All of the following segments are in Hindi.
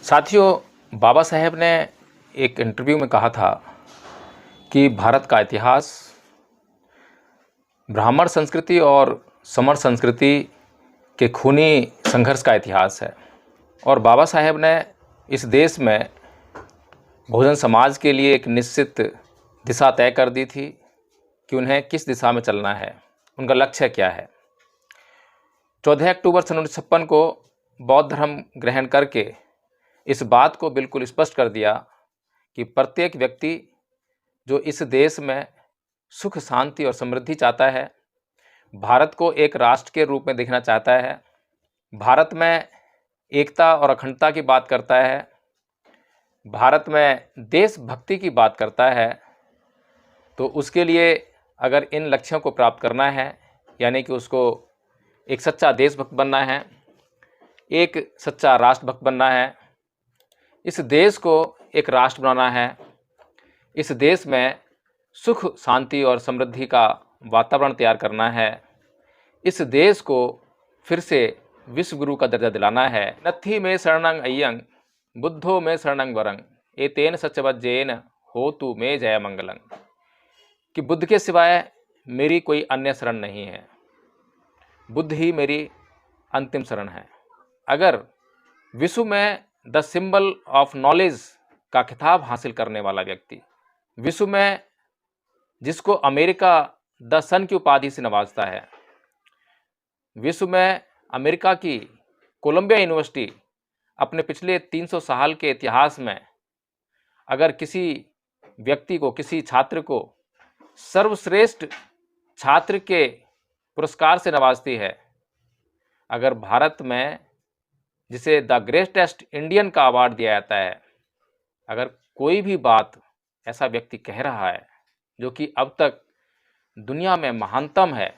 साथियों, बाबा साहेब ने एक इंटरव्यू में कहा था कि भारत का इतिहास ब्राह्मण संस्कृति और समर संस्कृति के खूनी संघर्ष का इतिहास है। और बाबा साहेब ने इस देश में बहुजन समाज के लिए एक निश्चित दिशा तय कर दी थी कि उन्हें किस दिशा में चलना है, उनका लक्ष्य क्या है। 14 अक्टूबर सन 1956 को बौद्ध धर्म ग्रहण करके इस बात को बिल्कुल स्पष्ट कर दिया कि प्रत्येक व्यक्ति जो इस देश में सुख, शांति और समृद्धि चाहता है, भारत को एक राष्ट्र के रूप में देखना चाहता है, भारत में एकता और अखंडता की बात करता है, भारत में देशभक्ति की बात करता है, तो उसके लिए अगर इन लक्ष्यों को प्राप्त करना है, यानी कि उसको एक सच्चा देशभक्त बनना है, एक सच्चा राष्ट्रभक्त बनना है, इस देश को एक राष्ट्र बनाना है, इस देश में सुख, शांति और समृद्धि का वातावरण तैयार करना है, इस देश को फिर से विश्व गुरु का दर्जा दिलाना है। नत्थी में शरणं अय्यं बुद्धो में शरणं वरं एतेन सच्चवज्जेन होतु में जय मंगलं, कि बुद्ध के सिवाय मेरी कोई अन्य शरण नहीं है, बुद्ध ही मेरी अंतिम शरण है। अगर विश्व में द सिंबल ऑफ नॉलेज का खिताब हासिल करने वाला व्यक्ति, विश्व में जिसको अमेरिका द सन की उपाधि से नवाजता है, विश्व में अमेरिका की कोलंबिया यूनिवर्सिटी अपने पिछले 300 साल के इतिहास में अगर किसी व्यक्ति को, किसी छात्र को सर्वश्रेष्ठ छात्र के पुरस्कार से नवाजती है, अगर भारत में जिसे द ग्रेटेस्ट इंडियन का अवार्ड दिया जाता है, अगर कोई भी बात ऐसा व्यक्ति कह रहा है जो कि अब तक दुनिया में महानतम है,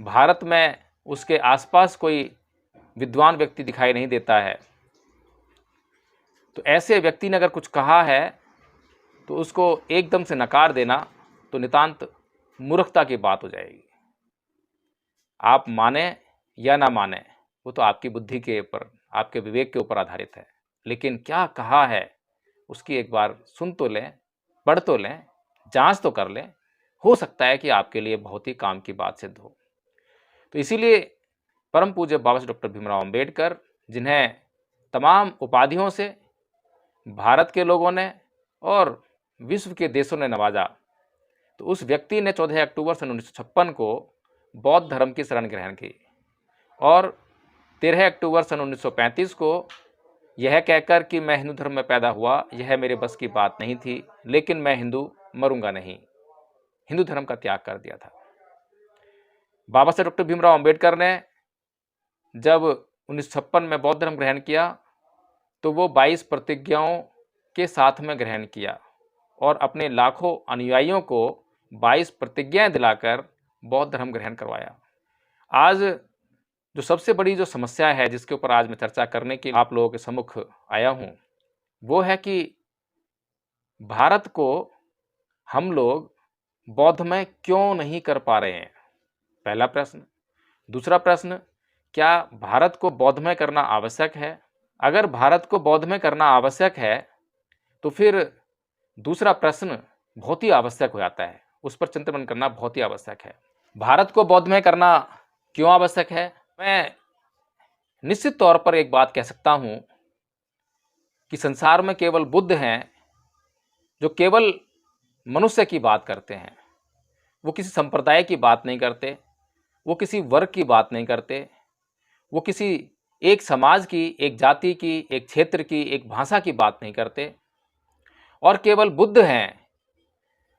भारत में उसके आसपास कोई विद्वान व्यक्ति दिखाई नहीं देता है, तो ऐसे व्यक्ति ने अगर कुछ कहा है तो उसको एकदम से नकार देना तो नितांत मूर्खता की बात हो जाएगी। आप माने या ना माने, वो तो आपकी बुद्धि के ऊपर, आपके विवेक के ऊपर आधारित है, लेकिन क्या कहा है उसकी एक बार सुन तो लें, पढ़ तो लें, जांच तो कर लें, हो सकता है कि आपके लिए बहुत ही काम की बात सिद्ध हो। तो इसीलिए परम पूज्य बाबा साहब डॉक्टर भीमराव अंबेडकर, जिन्हें तमाम उपाधियों से भारत के लोगों ने और विश्व के देशों ने नवाजा, तो उस व्यक्ति ने 14 अक्टूबर सन 1956 को बौद्ध धर्म की शरण ग्रहण की और 13 अक्टूबर सन 1935 को यह कहकर कि मैं हिंदू धर्म में पैदा हुआ, यह मेरे बस की बात नहीं थी, लेकिन मैं हिंदू मरूंगा नहीं, हिंदू धर्म का त्याग कर दिया था। बाबा साहब डॉक्टर भीमराव अंबेडकर ने जब 1956 में बौद्ध धर्म ग्रहण किया तो वो 22 प्रतिज्ञाओं के साथ में ग्रहण किया और अपने लाखों अनुयायियों को 22 प्रतिज्ञाएं दिलाकर बौद्ध धर्म ग्रहण करवाया। आज जो सबसे बड़ी जो समस्या है जिसके ऊपर आज मैं चर्चा करने के लिए आप लोगों के सम्मुख आया हूं, वो है कि भारत को हम लोग बौद्धमय क्यों नहीं कर पा रहे हैं, पहला प्रश्न। दूसरा प्रश्न, क्या भारत को बौद्धमय करना आवश्यक है? अगर भारत को बौद्धमय करना आवश्यक है तो फिर दूसरा प्रश्न बहुत ही आवश्यक हो जाता है, उस पर चिंतन करना बहुत ही आवश्यक है। भारत को बौद्धमय करना क्यों आवश्यक है? मैं निश्चित तौर पर एक बात कह सकता हूं कि संसार में केवल बुद्ध हैं जो केवल मनुष्य की बात करते हैं, वो किसी संप्रदाय की बात नहीं करते, वो किसी वर्ग की बात नहीं करते, वो किसी एक समाज की, एक जाति की, एक क्षेत्र की, एक भाषा की बात नहीं करते, और केवल बुद्ध हैं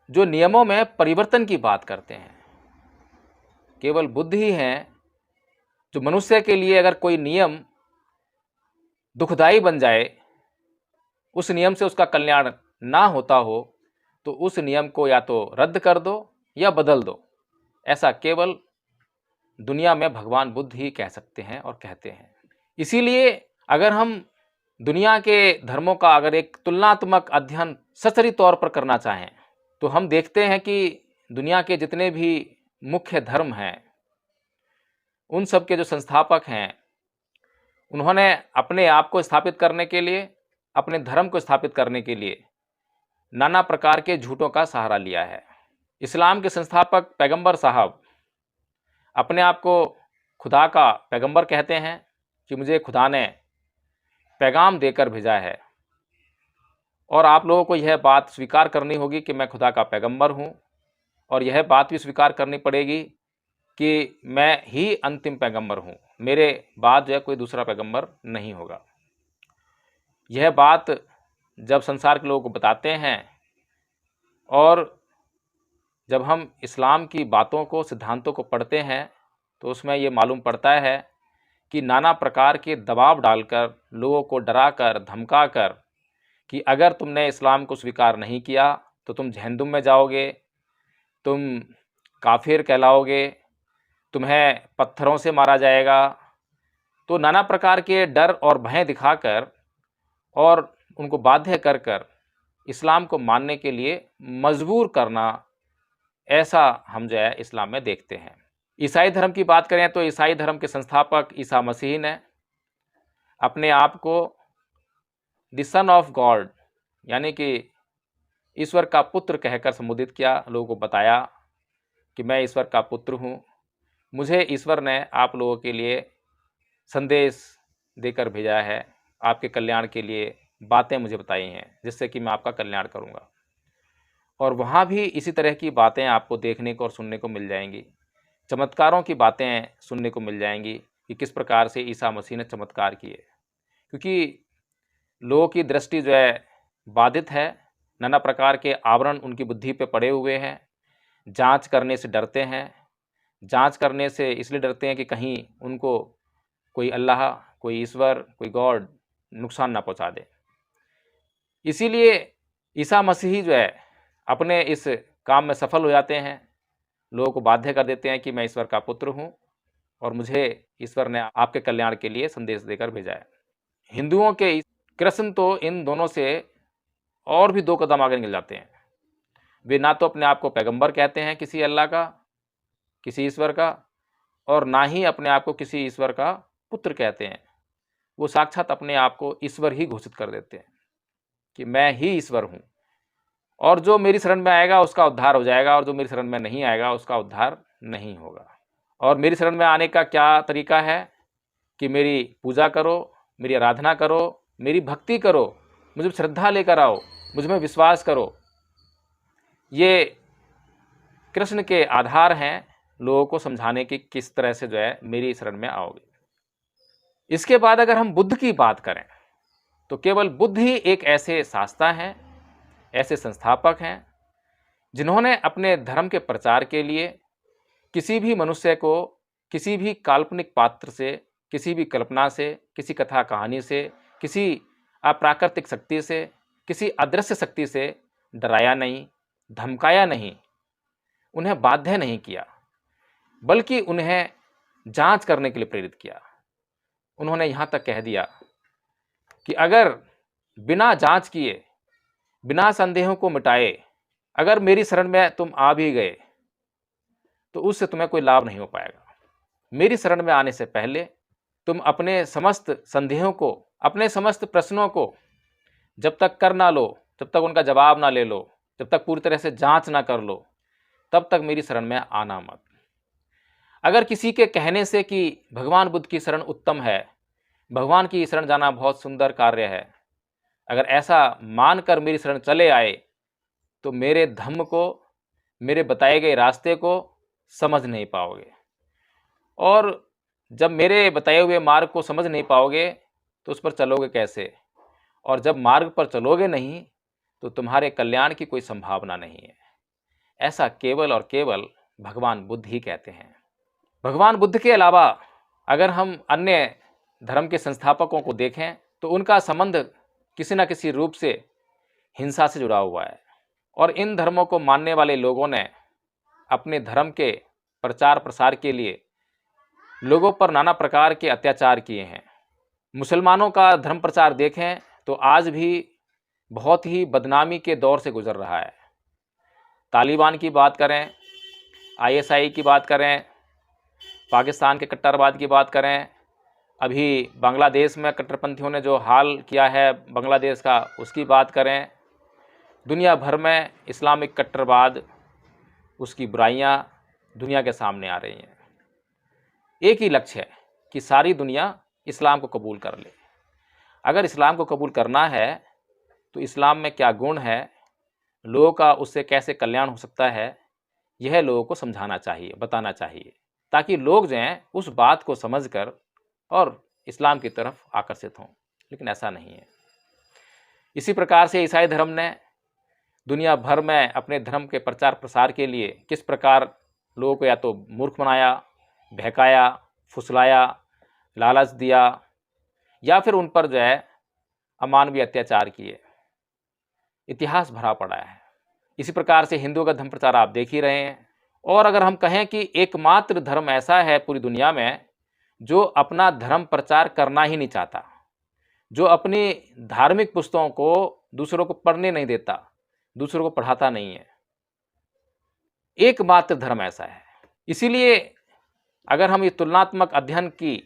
जो नियमों में परिवर्तन की बात करते हैं। केवल बुद्ध ही हैं जो मनुष्य के लिए अगर कोई नियम दुखदाई बन जाए, उस नियम से उसका कल्याण ना होता हो, तो उस नियम को या तो रद्द कर दो या बदल दो। ऐसा केवल दुनिया में भगवान बुद्ध ही कह सकते हैं और कहते हैं। इसीलिए अगर हम दुनिया के धर्मों का अगर एक तुलनात्मक अध्ययन सचरी तौर पर करना चाहें तो हम देखते हैं कि दुनिया के जितने भी मुख्य धर्म हैं, उन सब के जो संस्थापक हैं, उन्होंने अपने आप को स्थापित करने के लिए, अपने धर्म को स्थापित करने के लिए नाना प्रकार के झूठों का सहारा लिया है। इस्लाम के संस्थापक पैगंबर साहब अपने आप को खुदा का पैगंबर कहते हैं कि मुझे खुदा ने पैगाम देकर भेजा है, और आप लोगों को यह बात स्वीकार करनी होगी कि मैं खुदा का पैगंबर हूँ, और यह बात भी स्वीकार करनी पड़ेगी कि मैं ही अंतिम पैगंबर हूँ, मेरे बाद जो है कोई दूसरा पैगंबर नहीं होगा। यह बात जब संसार के लोगों को बताते हैं, और जब हम इस्लाम की बातों को, सिद्धांतों को पढ़ते हैं, तो उसमें ये मालूम पड़ता है कि नाना प्रकार के दबाव डालकर, लोगों को डराकर, धमकाकर कि अगर तुमने इस्लाम को स्वीकार नहीं किया तो तुम जहन्नुम में जाओगे, तुम काफिर कहलाओगे, तुम्हें पत्थरों से मारा जाएगा। तो नाना प्रकार के डर और भय दिखाकर और उनको बाध्य कर कर इस्लाम को मानने के लिए मजबूर करना, ऐसा हम जो है इस्लाम में देखते हैं। ईसाई धर्म की बात करें तो ईसाई धर्म के संस्थापक ईसा मसीह ने अपने आप को द सन ऑफ गॉड, यानी कि ईश्वर का पुत्र कहकर संबोधित किया, लोगों को बताया कि मैं ईश्वर का पुत्र हूँ, मुझे ईश्वर ने आप लोगों के लिए संदेश देकर भेजा है, आपके कल्याण के लिए बातें मुझे बताई हैं जिससे कि मैं आपका कल्याण करूँगा। और वहाँ भी इसी तरह की बातें आपको देखने को और सुनने को मिल जाएंगी, चमत्कारों की बातें सुनने को मिल जाएंगी कि किस प्रकार से ईसा मसीह ने चमत्कार किए, क्योंकि लोगों की दृष्टि जो है बाधित है, नाना प्रकार के आवरण उनकी बुद्धि पे पड़े हुए हैं, जांच करने से डरते हैं, जांच करने से इसलिए डरते हैं कि कहीं उनको कोई अल्लाह, कोई ईश्वर, कोई गॉड नुकसान ना पहुंचा दे। इसीलिए ईसा मसीह जो है अपने इस काम में सफल हो जाते हैं, लोगों को बाध्य कर देते हैं कि मैं ईश्वर का पुत्र हूं और मुझे ईश्वर ने आपके कल्याण के लिए संदेश देकर भेजा है। हिंदुओं के कृष्ण तो इन दोनों से और भी 2 कदम आगे निकल जाते हैं। वे ना तो अपने आप को पैगंबर कहते हैं किसी अल्लाह का, किसी ईश्वर का, और ना ही अपने आप को किसी ईश्वर का पुत्र कहते हैं। वो साक्षात अपने आप को ईश्वर ही घोषित कर देते हैं कि मैं ही ईश्वर हूँ, और जो मेरी शरण में आएगा उसका उद्धार हो जाएगा, और जो मेरी शरण में नहीं आएगा उसका उद्धार नहीं होगा। और मेरी शरण में आने का क्या तरीका है कि मेरी पूजा करो, मेरी आराधना करो, मेरी भक्ति करो, मुझे श्रद्धा लेकर आओ, मुझ में विश्वास करो। ये कृष्ण के आधार हैं लोगों को समझाने की किस तरह से जो है मेरी शरण में आओगे। इसके बाद अगर हम बुद्ध की बात करें तो केवल बुद्ध ही एक ऐसे शास्ता हैं, ऐसे संस्थापक हैं जिन्होंने अपने धर्म के प्रचार के लिए किसी भी मनुष्य को किसी भी काल्पनिक पात्र से, किसी भी कल्पना से, किसी कथा कहानी से, किसी अप्राकृतिक शक्ति से, किसी अदृश्य शक्ति से डराया नहीं, धमकाया नहीं, उन्हें बाध्य नहीं किया, बल्कि उन्हें जांच करने के लिए प्रेरित किया। उन्होंने यहाँ तक कह दिया कि अगर बिना जांच किए, बिना संदेहों को मिटाए अगर मेरी शरण में तुम आ भी गए तो उससे तुम्हें कोई लाभ नहीं हो पाएगा। मेरी शरण में आने से पहले तुम अपने समस्त संदेहों को, अपने समस्त प्रश्नों को जब तक कर ना लो, जब तक उनका जवाब ना ले लो, जब तक पूरी तरह से जांच ना कर लो, तब तक मेरी शरण में आना मत। अगर किसी के कहने से कि भगवान बुद्ध की शरण उत्तम है, भगवान की शरण जाना बहुत सुंदर कार्य है, अगर ऐसा मानकर मेरी शरण चले आए तो मेरे धम्म को, मेरे बताए गए रास्ते को समझ नहीं पाओगे, और जब मेरे बताए हुए मार्ग को समझ नहीं पाओगे तो उस पर चलोगे कैसे, और जब मार्ग पर चलोगे नहीं तो तुम्हारे कल्याण की कोई संभावना नहीं है। ऐसा केवल और केवल भगवान बुद्ध ही कहते हैं। भगवान बुद्ध के अलावा अगर हम अन्य धर्म के संस्थापकों को देखें तो उनका संबंध किसी न किसी रूप से हिंसा से जुड़ा हुआ है, और इन धर्मों को मानने वाले लोगों ने अपने धर्म के प्रचार प्रसार के लिए लोगों पर नाना प्रकार के अत्याचार किए हैं। मुसलमानों का धर्म प्रचार देखें तो आज भी बहुत ही बदनामी के दौर से गुजर रहा है। तालिबान की बात करें, ISI की बात करें, पाकिस्तान के कट्टरवाद की बात करें, अभी बांग्लादेश में कट्टरपंथियों ने जो हाल किया है बांग्लादेश का, उसकी बात करें, दुनिया भर में इस्लामिक कट्टरवाद, उसकी बुराइयां दुनिया के सामने आ रही हैं। एक ही लक्ष्य है कि सारी दुनिया इस्लाम को कबूल कर ले। अगर इस्लाम को कबूल करना है तो इस्लाम में क्या गुण है, लोगों का उससे कैसे कल्याण हो सकता है, यह लोगों को समझाना चाहिए, बताना चाहिए, ताकि लोग जो हैं उस बात को समझकर और इस्लाम की तरफ आकर्षित हों। लेकिन ऐसा नहीं है। इसी प्रकार से ईसाई धर्म ने दुनिया भर में अपने धर्म के प्रचार प्रसार के लिए किस प्रकार लोगों को या तो मूर्ख बनाया, बहकाया, फुसलाया, लालच दिया, या फिर उन पर जो है अमानवीय अत्याचार किए। इतिहास भरा पड़ा है। इसी प्रकार से हिंदुओं का धर्म प्रचार आप देख ही रहे हैं। और अगर हम कहें कि एकमात्र धर्म ऐसा है पूरी दुनिया में जो अपना धर्म प्रचार करना ही नहीं चाहता, जो अपनी धार्मिक पुस्तकों को दूसरों को पढ़ने नहीं देता, दूसरों को पढ़ाता नहीं है, एकमात्र धर्म ऐसा है। इसीलिए अगर हम ये तुलनात्मक अध्ययन की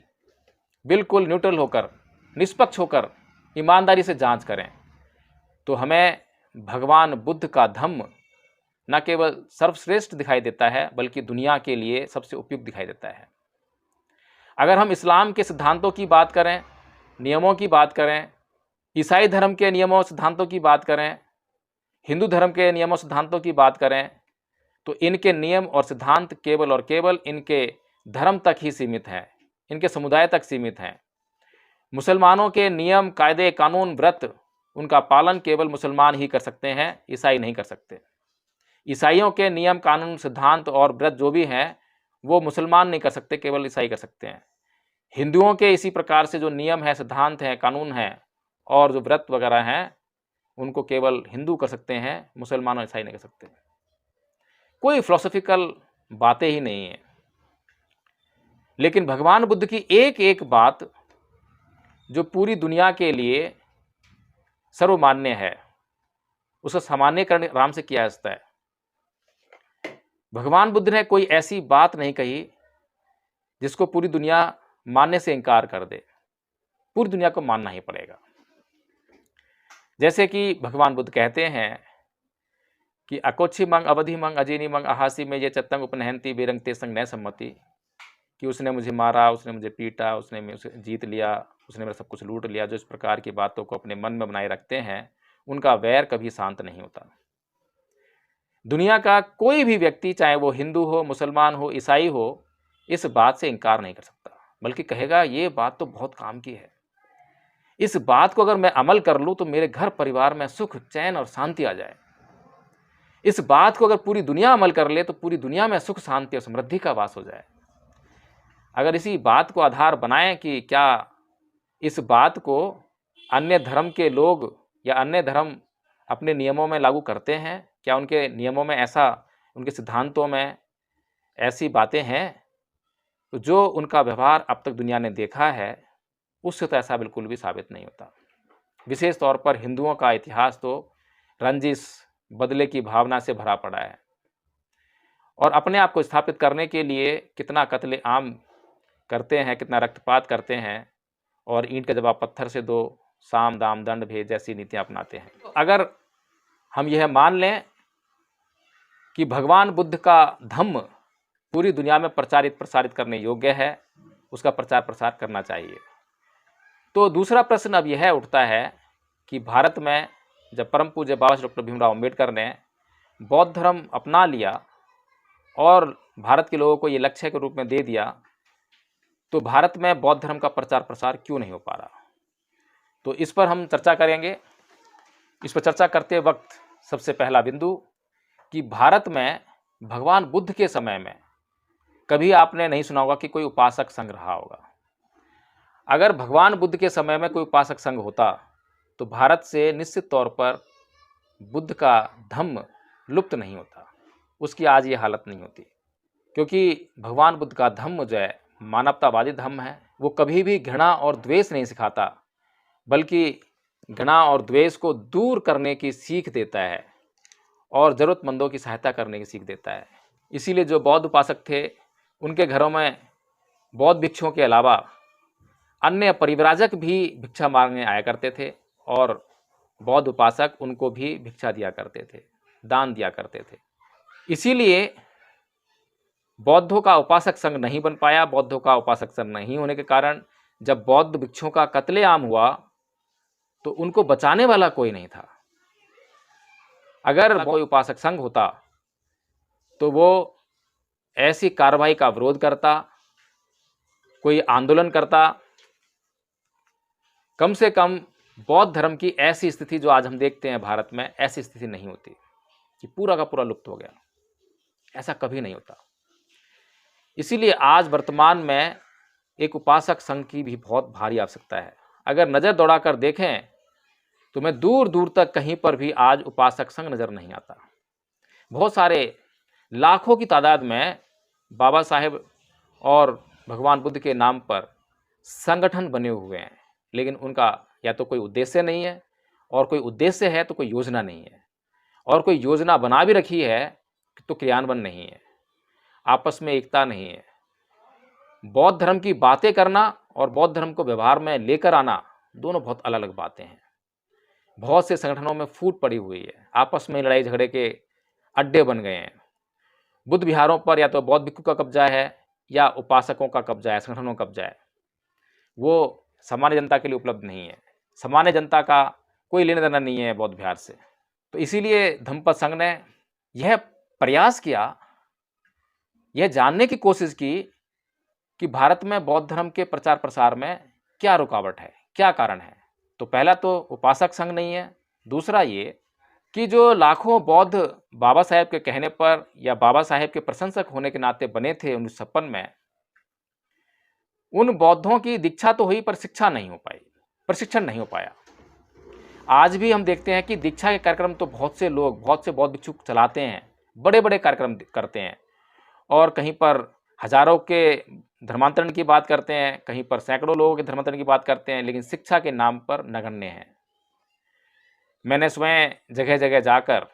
बिल्कुल न्यूट्रल होकर, निष्पक्ष होकर, ईमानदारी से जांच करें तो हमें भगवान बुद्ध का धम्म न केवल सर्वश्रेष्ठ दिखाई देता है बल्कि दुनिया के लिए सबसे उपयुक्त दिखाई देता है। अगर हम इस्लाम के सिद्धांतों की बात करें, नियमों की बात करें, ईसाई धर्म के नियमों सिद्धांतों की बात करें, हिंदू धर्म के नियमों सिद्धांतों की बात करें, तो इनके नियम और सिद्धांत केवल और केवल इनके धर्म तक ही सीमित हैं, इनके समुदाय तक सीमित हैं। मुसलमानों के नियम, कायदे, कानून, व्रत, उनका पालन केवल मुसलमान ही कर सकते हैं, ईसाई नहीं कर सकते। ईसाइयों के नियम, कानून, सिद्धांत और व्रत जो भी हैं वो मुसलमान नहीं कर सकते, केवल ईसाई कर सकते हैं। हिंदुओं के इसी प्रकार से जो नियम है, सिद्धांत हैं, कानून हैं और जो व्रत वगैरह हैं, उनको केवल हिंदू कर सकते हैं, मुसलमान और ईसाई नहीं कर सकते। कोई फिलोसॉफिकल बातें ही नहीं है। लेकिन भगवान बुद्ध की एक एक बात जो पूरी दुनिया के लिए सर्वमान्य है, उसका सामान्यकरण आराम से किया जा सकता है। भगवान बुद्ध ने कोई ऐसी बात नहीं कही जिसको पूरी दुनिया मानने से इनकार कर दे। पूरी दुनिया को मानना ही पड़ेगा। जैसे कि भगवान बुद्ध कहते हैं कि अकोच्छी मंग अवधि मंग अजीनी मंग अहासी में ये चत्तंग उपनहंती बेरंग ते संग न सम्मति, कि उसने मुझे मारा, उसने मुझे पीटा, उसने मुझे जीत लिया, उसने मेरा सब कुछ लूट लिया। जो इस प्रकार की बातों को अपने मन में बनाए रखते हैं, उनका वैर कभी शांत नहीं होता। दुनिया का कोई भी व्यक्ति, चाहे वो हिंदू हो, मुसलमान हो, ईसाई हो, इस बात से इनकार नहीं कर सकता, बल्कि कहेगा ये बात तो बहुत काम की है। इस बात को अगर मैं अमल कर लूँ तो मेरे घर परिवार में सुख, चैन और शांति आ जाए। इस बात को अगर पूरी दुनिया अमल कर ले तो पूरी दुनिया में सुख, शांति और समृद्धि का वास हो जाए। अगर इसी बात को आधार बनाएं कि क्या इस बात को अन्य धर्म के लोग या अन्य धर्म अपने नियमों में लागू करते हैं, क्या उनके नियमों में ऐसा, उनके सिद्धांतों में ऐसी बातें हैं, तो जो उनका व्यवहार अब तक दुनिया ने देखा है उससे तो ऐसा बिल्कुल भी साबित नहीं होता। विशेष तौर पर हिंदुओं का इतिहास तो रंजिश, बदले की भावना से भरा पड़ा है और अपने आप को स्थापित करने के लिए कितना कत्ले आम करते हैं, कितना रक्तपात करते हैं और ईंट का जवाब पत्थर से दो, साम दाम दंड भेद जैसी नीतियां अपनाते हैं। अगर हम यह मान लें कि भगवान बुद्ध का धम्म पूरी दुनिया में प्रचारित प्रसारित करने योग्य है, उसका प्रचार प्रसार करना चाहिए। तो दूसरा प्रश्न अब यह उठता है कि भारत में जब परम पूज्य बाबा श्री डॉक्टर भीमराव अम्बेडकर ने बौद्ध धर्म अपना लिया और भारत के लोगों को ये लक्ष्य के रूप में दे दिया, तो भारत में बौद्ध धर्म का प्रचार प्रसार क्यों नहीं हो पा रहा? तो इस पर हम चर्चा करेंगे। इस पर चर्चा करते वक्त सबसे पहला बिंदु कि भारत में भगवान बुद्ध के समय में कभी आपने नहीं सुना होगा कि कोई उपासक संघ रहा होगा। अगर भगवान बुद्ध के समय में कोई उपासक संघ होता तो भारत से निश्चित तौर पर बुद्ध का धम्म लुप्त नहीं होता, उसकी आज ये हालत नहीं होती। क्योंकि भगवान बुद्ध का धम्म जो है मानवतावादी धम्म है। वो कभी भी घृणा और द्वेष नहीं सिखाता, बल्कि घृणा और द्वेष को दूर करने की सीख देता है और ज़रूरतमंदों की सहायता करने की सीख देता है। इसीलिए जो बौद्ध उपासक थे उनके घरों में बौद्ध भिक्षुओं के अलावा अन्य परिव्राजक भी भिक्षा मांगने आया करते थे और बौद्ध उपासक उनको भी भिक्षा दिया करते थे, दान दिया करते थे। इसीलिए बौद्धों का उपासक संघ नहीं बन पाया। बौद्धों का उपासक संघ नहीं होने के कारण जब बौद्ध भिक्षुओं का कत्लेआम हुआ तो उनको बचाने वाला कोई नहीं था। अगर कोई उपासक संघ होता तो वो ऐसी कार्रवाई का विरोध करता, कोई आंदोलन करता। कम से कम बौद्ध धर्म की ऐसी स्थिति जो आज हम देखते हैं भारत में, ऐसी स्थिति नहीं होती कि पूरा का पूरा लुप्त हो गया। ऐसा कभी नहीं होता। इसीलिए आज वर्तमान में एक उपासक संघ की भी बहुत भारी आवश्यकता है। अगर नज़र दौड़ाकर देखें तो मैं दूर दूर तक कहीं पर भी आज उपासक संघ नज़र नहीं आता। बहुत सारे लाखों की तादाद में बाबा साहेब और भगवान बुद्ध के नाम पर संगठन बने हुए हैं, लेकिन उनका या तो कोई उद्देश्य नहीं है, और कोई उद्देश्य है तो कोई योजना नहीं है, और कोई योजना बना भी रखी है तो क्रियान्वयन नहीं है। आपस में एकता नहीं है। बौद्ध धर्म की बातें करना और बौद्ध धर्म को व्यवहार में लेकर आना दोनों बहुत अलग अलग बातें हैं। बहुत से संगठनों में फूट पड़ी हुई है, आपस में लड़ाई झगड़े के अड्डे बन गए हैं। बुद्ध विहारों पर या तो बौद्ध भिक्षु का कब्जा है या उपासकों का कब्जा है, संगठनों का कब्जा है। वो सामान्य जनता के लिए उपलब्ध नहीं है। सामान्य जनता का कोई लेना देना नहीं है बौद्ध विहार से। तो इसीलिए धम्मपद संघ ने यह प्रयास किया, यह जानने की कोशिश की कि भारत में बौद्ध धर्म के प्रचार प्रसार में क्या रुकावट है, क्या कारण है। तो पहला तो उपासक संघ नहीं है। दूसरा ये कि जो लाखों बौद्ध बाबा साहेब के कहने पर या बाबा साहेब के प्रशंसक होने के नाते बने थे 1956 में, उन बौद्धों की दीक्षा तो हुई पर शिक्षा नहीं हो पाई, प्रशिक्षण नहीं हो पाया। आज भी हम देखते हैं कि दीक्षा के कार्यक्रम तो बहुत से लोग, बहुत से बौद्ध भिक्षु चलाते हैं, बड़े बड़े कार्यक्रम करते हैं, और कहीं पर हजारों के धर्मांतरण की बात करते हैं, कहीं पर सैकड़ों लोगों के धर्मांतरण की बात करते हैं, लेकिन शिक्षा के नाम पर नगण्य हैं। मैंने स्वयं जगह जगह जाकर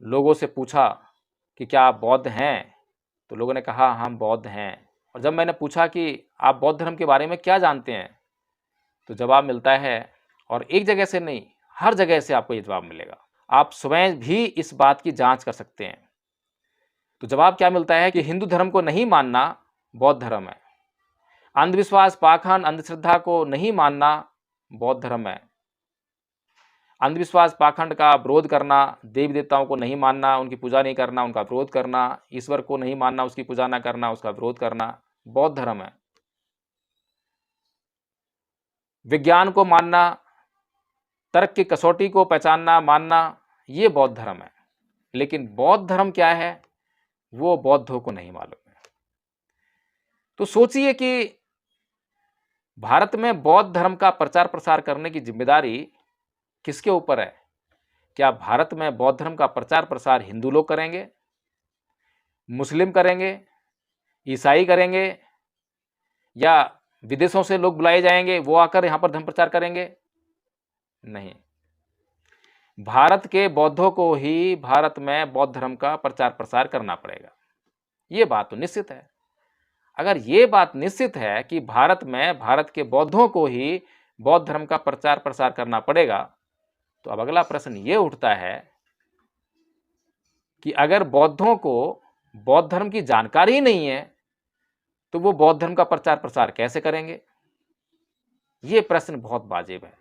लोगों से पूछा कि क्या आप बौद्ध हैं, तो लोगों ने कहा हम बौद्ध हैं। और जब मैंने पूछा कि आप बौद्ध धर्म के बारे में क्या जानते हैं, तो जवाब मिलता है, और एक जगह से नहीं, हर जगह से आपको ये जवाब मिलेगा। आप स्वयं भी इस बात की जांच कर सकते हैं। तो जवाब क्या मिलता है कि हिंदू धर्म को नहीं मानना बौद्ध धर्म है, अंधविश्वास, पाखंड, अंधश्रद्धा को नहीं मानना बौद्ध धर्म है, अंधविश्वास पाखंड का विरोध करना, देवी देवताओं को नहीं मानना, उनकी पूजा नहीं करना, उनका विरोध करना, ईश्वर को नहीं मानना, उसकी पूजा ना करना, उसका विरोध करना बौद्ध धर्म है। विज्ञान को मानना, तर्क की कसौटी को पहचानना, मानना, ये बौद्ध धर्म है। लेकिन बौद्ध धर्म क्या है वो बौद्धों को नहीं मालूम है। तो सोचिए कि भारत में बौद्ध धर्म का प्रचार प्रसार करने की जिम्मेदारी किसके ऊपर है? क्या भारत में बौद्ध धर्म का प्रचार प्रसार हिंदू लोग करेंगे, मुस्लिम करेंगे, ईसाई करेंगे, या विदेशों से लोग बुलाए जाएंगे वो आकर यहाँ पर धर्म प्रचार करेंगे? नहीं, भारत के बौद्धों को ही भारत में बौद्ध धर्म का प्रचार प्रसार करना पड़ेगा। ये बात तो निश्चित है। अगर ये बात निश्चित है कि भारत में भारत के बौद्धों को ही बौद्ध धर्म का प्रचार प्रसार करना पड़ेगा, तो अब अगला प्रश्न ये उठता है कि अगर बौद्धों को बौद्ध धर्म की जानकारी ही नहीं है तो वो बौद्ध धर्म का प्रचार प्रसार कैसे करेंगे? ये प्रश्न बहुत वाजिब है,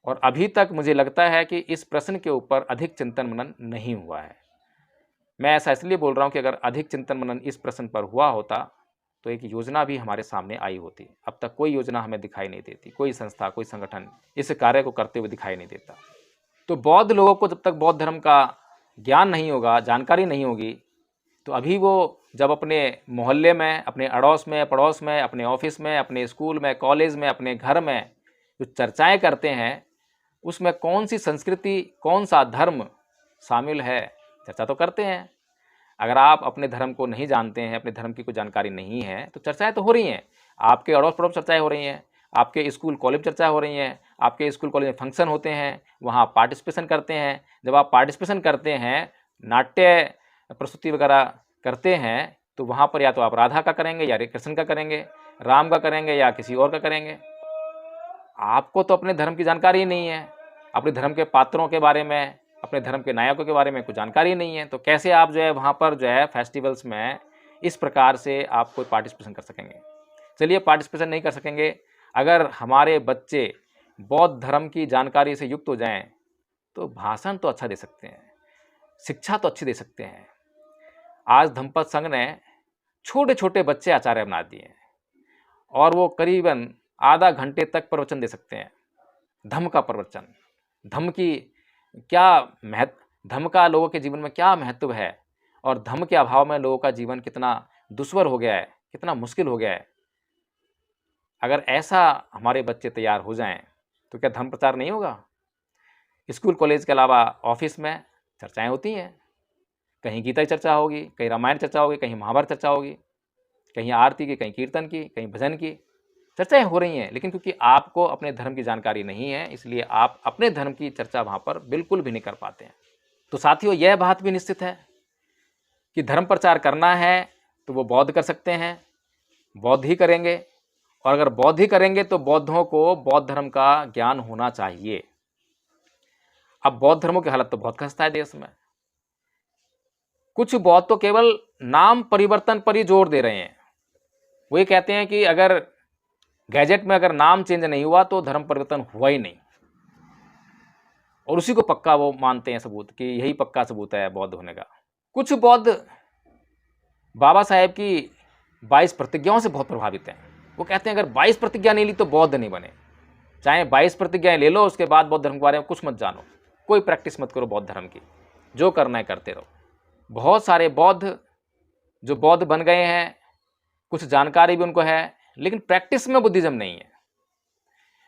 और अभी तक मुझे लगता है कि इस प्रश्न के ऊपर अधिक चिंतन मनन नहीं हुआ है। मैं ऐसा इसलिए बोल रहा हूं कि अगर अधिक चिंतन मनन इस प्रश्न पर हुआ होता तो एक योजना भी हमारे सामने आई होती। अब तक कोई योजना हमें दिखाई नहीं देती, कोई संस्था, कोई संगठन इस कार्य को करते हुए दिखाई नहीं देता। तो बौद्ध लोगों को जब तक बौद्ध धर्म का ज्ञान नहीं होगा, जानकारी नहीं होगी, तो अभी वो जब अपने मोहल्ले में, अपने अड़ोस में, पड़ोस में, अपने ऑफिस में, अपने स्कूल में, कॉलेज में, अपने घर में जो चर्चाएं करते हैं, उसमें कौन सी संस्कृति, कौन सा धर्म शामिल है, चर्चा तो करते हैं। अगर आप अपने धर्म को नहीं जानते हैं, अपने धर्म की कोई जानकारी नहीं है, तो चर्चाएं तो हो रही हैं। आपके अड़ोस पड़ोस चर्चाएं हो रही हैं, आपके स्कूल कॉलेज चर्चा हो रही हैं, आपके स्कूल कॉलेज में फंक्शन होते हैं, वहाँ पार्टिसिपेशन करते हैं। जब आप पार्टिसिपेशन करते हैं, नाट्य प्रस्तुति वगैरह करते हैं, तो वहाँ पर या तो आप राधा का करेंगे या कृष्ण का करेंगे। राम का करेंगे या किसी और का करेंगे। आपको तो अपने धर्म की जानकारी ही नहीं है, अपने धर्म के पात्रों के बारे में, अपने धर्म के नायकों के बारे में कुछ जानकारी नहीं है, तो कैसे आप जो है वहाँ पर जो है फेस्टिवल्स में इस प्रकार से आप कोई पार्टिसिपेशन कर सकेंगे। चलिए पार्टिसिपेशन नहीं कर सकेंगे, अगर हमारे बच्चे बौद्ध धर्म की जानकारी से युक्त हो जाएं तो भाषण तो अच्छा दे सकते हैं, शिक्षा तो अच्छी दे सकते हैं। आज धम्मपद संघ ने छोटे छोटे बच्चे आचार्य बना दिए हैं और वो करीबन आधा घंटे तक प्रवचन दे सकते हैं, धम्म का प्रवचन, धम्म की क्या महत्व, धम्म का लोगों के जीवन में क्या महत्व है और धम्म के अभाव में लोगों का जीवन कितना दुश्वार हो गया है, कितना मुश्किल हो गया है। अगर ऐसा हमारे बच्चे तैयार हो जाएं तो क्या धर्म प्रचार नहीं होगा। स्कूल कॉलेज के अलावा ऑफिस में चर्चाएं होती हैं, कहीं गीता की चर्चा होगी, कहीं रामायण चर्चा होगी, कहीं महाभारत चर्चा होगी, कहीं आरती की, कहीं कीर्तन की, कहीं भजन की चर्चाएं हो रही हैं। लेकिन क्योंकि आपको अपने धर्म की जानकारी नहीं है इसलिए आप अपने धर्म की चर्चा वहाँ पर बिल्कुल भी नहीं कर पाते हैं। तो साथियों, यह बात भी निश्चित है कि धर्म प्रचार करना है तो वो बौद्ध कर सकते हैं, बौद्ध ही करेंगे, और अगर बौद्ध ही करेंगे तो बौद्धों को बौद्ध धर्म का ज्ञान होना चाहिए। अब बौद्ध धर्मों की हालत तो बहुत खस्ता है देश में। कुछ बौद्ध तो केवल नाम परिवर्तन पर ही जोर दे रहे हैं। वो ये कहते हैं कि अगर गैजेट में अगर नाम चेंज नहीं हुआ तो धर्म परिवर्तन हुआ ही नहीं, और उसी को पक्का वो मानते हैं सबूत, कि यही पक्का सबूत है बौद्ध होने का। कुछ बौद्ध बाबा साहेब की 22 प्रतिज्ञाओं से बहुत प्रभावित हैं। वो कहते हैं अगर 22 प्रतिज्ञा नहीं ली तो बौद्ध नहीं बने। चाहे 22 प्रतिज्ञाएं ले लो, उसके बाद बौद्ध धर्म के बारे में कुछ मत जानो, कोई प्रैक्टिस मत करो बौद्ध धर्म की, जो करना है करते रहो। बहुत सारे बौद्ध जो बौद्ध बन गए हैं, कुछ जानकारी भी उनको है लेकिन प्रैक्टिस में बुद्धिज्म नहीं है।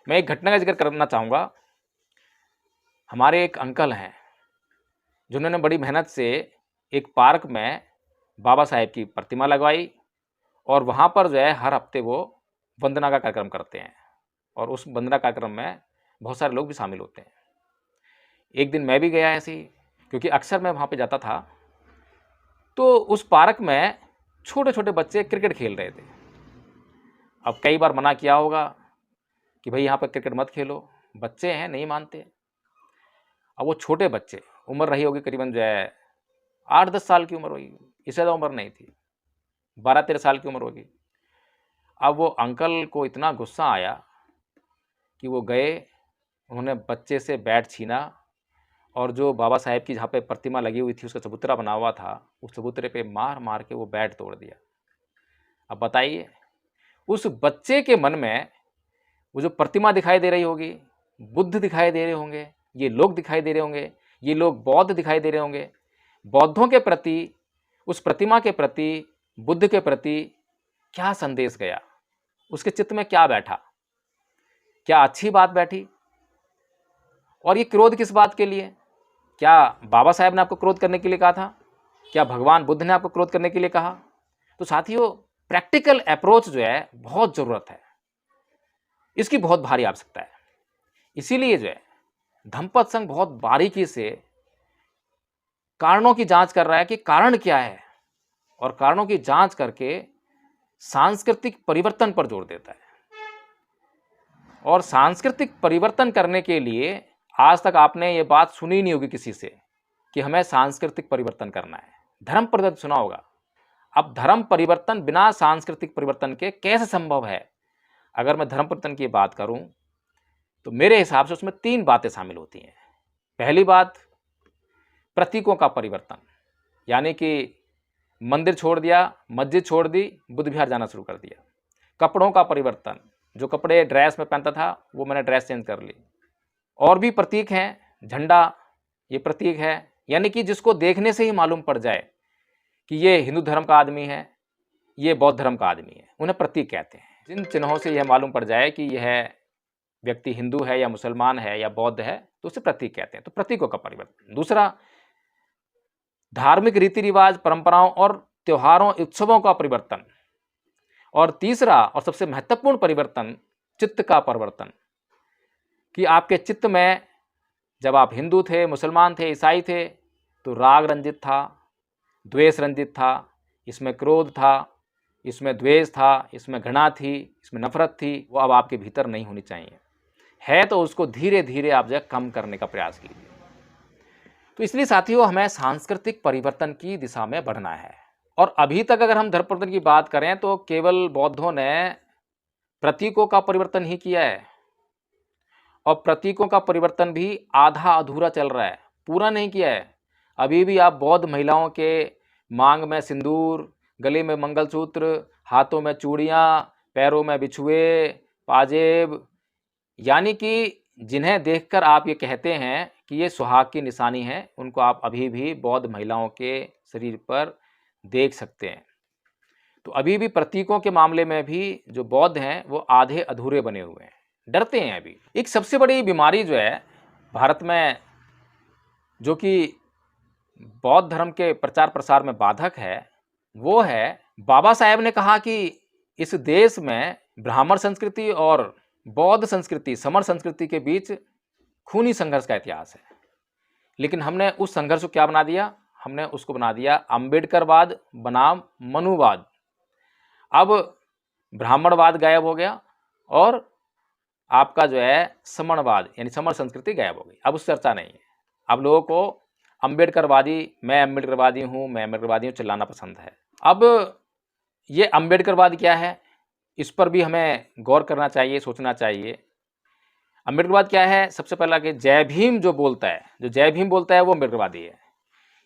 मैं एक घटना का जिक्र करना चाहूँगा। हमारे एक अंकल हैं जिन्होंने बड़ी मेहनत से एक पार्क में बाबा साहेब की प्रतिमा लगवाई और वहाँ पर जो है हर हफ्ते वो वंदना का कार्यक्रम करते हैं, और उस वंदना कार्यक्रम में बहुत सारे लोग भी शामिल होते हैं। एक दिन मैं भी गया ऐसे ही, क्योंकि अक्सर मैं वहाँ पे जाता था। तो उस पार्क में छोटे छोटे बच्चे क्रिकेट खेल रहे थे। अब कई बार मना किया होगा कि भाई यहाँ पर क्रिकेट मत खेलो, बच्चे हैं नहीं मानते। अब वो छोटे बच्चे, उम्र रही होगी करीबन जो है 8-10 साल की उम्र होगी, इससे ज़्यादा उम्र नहीं थी, 12-13 साल की उम्र होगी। अब वो अंकल को इतना गुस्सा आया कि वो गए, उन्होंने बच्चे से बैट छीना और जो बाबा साहेब की जहाँ पे प्रतिमा लगी हुई थी उसका चबूतरा बना हुआ था, उस चबूतरे पे मार मार के वो बैट तोड़ दिया। अब बताइए, उस बच्चे के मन में वो जो प्रतिमा दिखाई दे रही होगी, बुद्ध दिखाई दे रहे होंगे, ये लोग दिखाई दे रहे होंगे, ये लोग बौद्ध दिखाई दे रहे होंगे। बौद्धों के प्रति, उस प्रतिमा के प्रति, बुद्ध के प्रति क्या संदेश गया, उसके चित्त में क्या बैठा, क्या अच्छी बात बैठी? और ये क्रोध किस बात के लिए? क्या बाबा साहेब ने आपको क्रोध करने के लिए कहा था? क्या भगवान बुद्ध ने आपको क्रोध करने के लिए कहा? तो साथियों, प्रैक्टिकल अप्रोच जो है बहुत ज़रूरत है, इसकी बहुत भारी आवश्यकता है। इसीलिए जो है धम्मपद संघ बहुत बारीकी से कारणों की जांच कर रहा है कि कारण क्या है, और कारणों की जांच करके सांस्कृतिक परिवर्तन पर जोर देता है। और सांस्कृतिक परिवर्तन करने के लिए आज तक आपने ये बात सुनी नहीं होगी किसी से कि हमें सांस्कृतिक परिवर्तन करना है। धर्म परिवर्तन सुना होगा। अब धर्म परिवर्तन बिना सांस्कृतिक परिवर्तन के कैसे संभव है? अगर मैं धर्म परिवर्तन की बात करूं तो मेरे हिसाब से उसमें 3 बातें शामिल होती हैं। पहली बात, प्रतीकों का परिवर्तन, यानी कि मंदिर छोड़ दिया, मस्जिद छोड़ दी, बुद्ध विहार जाना शुरू कर दिया। कपड़ों का परिवर्तन, जो कपड़े ड्रेस में पहनता था वो मैंने ड्रेस चेंज कर ली। और भी प्रतीक हैं, झंडा ये प्रतीक है, यानी कि जिसको देखने से ही मालूम पड़ जाए कि ये हिंदू धर्म का आदमी है, ये बौद्ध धर्म का आदमी है, उन्हें प्रतीक कहते हैं। जिन चिन्हों से यह मालूम पड़ जाए कि यह व्यक्ति हिंदू है या मुसलमान है या बौद्ध है तो उसे प्रतीक कहते हैं। तो प्रतीकों का परिवर्तन। दूसरा, धार्मिक रीति रिवाज, परंपराओं और त्योहारों, उत्सवों का परिवर्तन। और तीसरा और सबसे महत्वपूर्ण परिवर्तन, चित्त का परिवर्तन, कि आपके चित्त में जब आप हिंदू थे, मुसलमान थे, ईसाई थे तो राग रंजित था, द्वेष रंजित था, इसमें क्रोध था, इसमें द्वेष था, इसमें घृणा थी, इसमें नफरत थी, वो अब आपके भीतर नहीं होनी चाहिए। है तो उसको धीरे धीरे आप जो है कम करने का प्रयास कीजिए। तो इसलिए साथियों, हमें सांस्कृतिक परिवर्तन की दिशा में बढ़ना है। और अभी तक अगर हम धर्म परिवर्तन की बात करें तो केवल बौद्धों ने प्रतीकों का परिवर्तन ही किया है, और प्रतीकों का परिवर्तन भी आधा अधूरा चल रहा है, पूरा नहीं किया है। अभी भी आप बौद्ध महिलाओं के मांग में सिंदूर, गले में मंगलसूत्र, हाथों में चूड़ियाँ, पैरों में बिछुए, पाजेब, यानी कि जिन्हें देखकर आप ये कहते हैं कि ये सुहाग की निशानी है, उनको आप अभी भी बौद्ध महिलाओं के शरीर पर देख सकते हैं। तो अभी भी प्रतीकों के मामले में भी जो बौद्ध हैं वो आधे अधूरे बने हुए हैं, डरते हैं अभी। एक सबसे बड़ी बीमारी जो है भारत में, जो कि बौद्ध धर्म के प्रचार प्रसार में बाधक है, वो है बाबा साहेब ने कहा कि इस देश में ब्राह्मण संस्कृति और बौद्ध संस्कृति, समण संस्कृति के बीच खूनी संघर्ष का इतिहास है। लेकिन हमने उस संघर्ष को क्या बना दिया? हमने उसको बना दिया अम्बेडकरवाद बनाम मनुवाद। अब ब्राह्मणवाद गायब हो गया और आपका जो है समणवाद यानी समण संस्कृति गायब हो गई। अब उस चर्चा नहीं है। अब लोगों को अम्बेडकरवादी, मैं अम्बेडकरवादी हूँ चिल्लाना पसंद है। अब ये अम्बेडकरवाद क्या है, इस पर भी हमें गौर करना चाहिए, सोचना चाहिए। अम्बेडकरवाद क्या है? सबसे पहला कि जय भीम जो जय भीम बोलता है वो अम्बेडकरवादी है।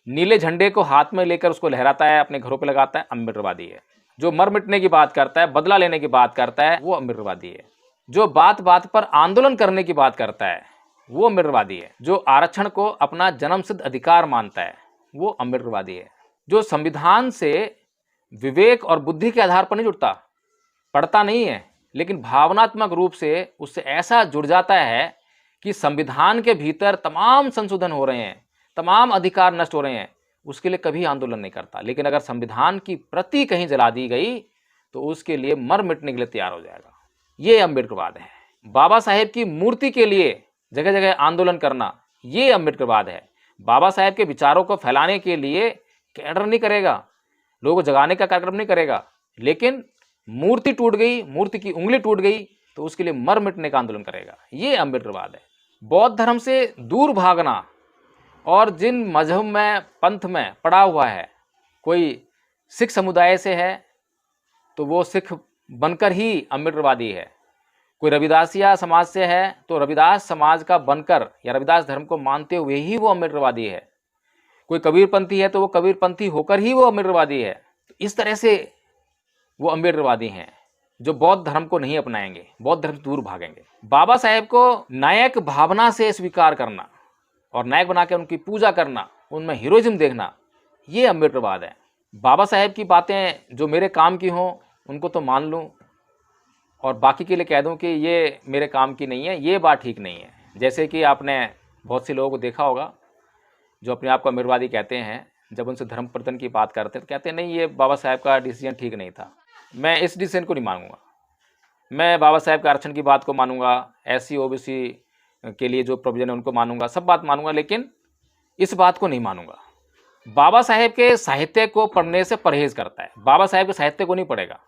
नीले झंडे को हाथ में लेकर उसको लहराता है, अपने घरों पे लगाता है, अम्बेडकरवादी है। जो मर मिटने की बात करता है, बदला लेने की बात करता है, वो अम्बेडकरवादी है। जो बात बात पर आंदोलन करने की बात करता है, वो अम्बेडकरवादी है। जो आरक्षण को अपना जन्मसिद्ध अधिकार मानता है, वो अम्बेडकरवादी है। जो संविधान से विवेक और बुद्धि के आधार पर नहीं जुड़ता, पढ़ता नहीं है, लेकिन भावनात्मक रूप से उससे ऐसा जुड़ जाता है कि संविधान के भीतर तमाम संशोधन हो रहे हैं, तमाम अधिकार नष्ट हो रहे हैं, उसके लिए कभी आंदोलन नहीं करता। लेकिन अगर संविधान की प्रति कहीं जला दी गई तो उसके लिए मर मिटने के लिए तैयार हो जाएगा। ये अम्बेडकरवाद है। बाबा साहेब की मूर्ति के लिए जगह जगह आंदोलन करना, ये अम्बेडकरवाद है। बाबा साहेब के विचारों को फैलाने के लिए कैडर नहीं करेगा, लोगों को जगाने का कार्यक्रम नहीं करेगा, लेकिन मूर्ति टूट गई, मूर्ति की उंगली टूट गई तो उसके लिए मर मिटने का आंदोलन करेगा। ये अम्बेडकरवाद है। बौद्ध धर्म से दूर भागना, और जिन मजहब में, पंथ में पड़ा हुआ है, कोई सिख समुदाय से है तो वो सिख बनकर ही अम्बेडकरवादी है। कोई रविदासिया समाज से है तो रविदास समाज का बनकर या रविदास धर्म को मानते हुए ही वो अम्बेडकरवादी है। कोई कबीरपंथी है तो वो कबीरपंथी होकर ही वो अम्बेडकरवादी है। तो इस तरह से वो अम्बेडकरवादी हैं जो बौद्ध धर्म को नहीं अपनाएंगे, बौद्ध धर्म से दूर भागेंगे। बाबा साहेब को नायक भावना से स्वीकार करना और नायक बना के उनकी पूजा करना, उनमें हीरोइज्म देखना, ये अम्बेडकरवाद है। बाबा साहेब की बातें जो मेरे काम की हों उनको तो मान लूँ और बाकी के लिए कह दूँ कि ये मेरे काम की नहीं है, ये बात ठीक नहीं है। जैसे कि आपने बहुत से लोगों को देखा होगा जो अपने आप को अम्बेडकरवादी कहते हैं, जब उनसे धर्म परिवर्तन की बात करते हैं तो कहते हैं नहीं, ये बाबा साहेब का डिसीजन ठीक नहीं था, मैं इस डिसीजन को नहीं मानूंगा, मैं बाबा साहेब के आरक्षण की बात को मानूंगा, SC OBC के लिए जो प्रोविजन है उनको मानूंगा, सब बात मानूंगा, लेकिन इस बात को नहीं मानूंगा। बाबा साहेब के साहित्य को पढ़ने से परहेज करता है। बाबा साहेब के साहित्य को नहीं पढ़ेगा,